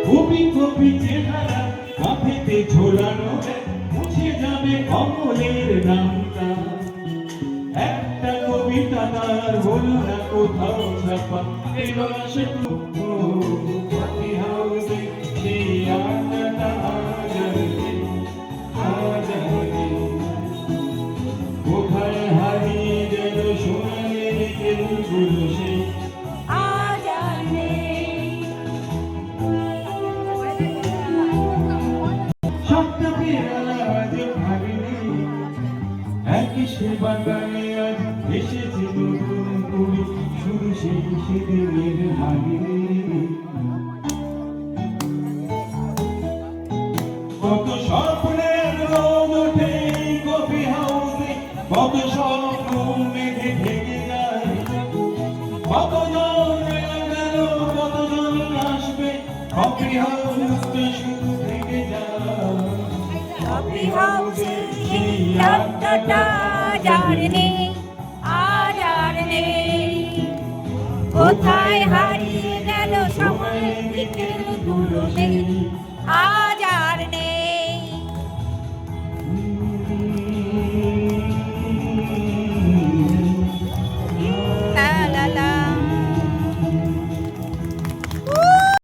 Copy copy চেহারা কাঁপিতে ঝোলানো মুছে যাবে অমলের নামটা। একটা কবিতা তার হলো না কোথাও ছাপা, এলো না সে কফি হাউসে সেই আড্ডাটা আজ আর নেই, আজ আর নেই। কোথায় হারিয়ে গেল সোনালি বিকেলগুলো সেই আজ আর নেই। সবটা পেরালা আজ ভাবিনি, একই সে বাগানে আজ এসেছে নতুন কুড়ি, শুধু সেই সেদিনের ভাবিনি। কত স্বপ্নের রোদ ওঠে এই কফি হাউসে, কত স্বপ্ন মেঘে ঢেকে যায়, কতজন গেল কতজন আসবে, কফি হাউসটা শুধু থেকে যায়। কফি হাউসের সেই আড্ডাটা আজ আর নেই, আজ আর নেই। কোথায় হারিয়ে গেল সময় বিকেলগুলো সেই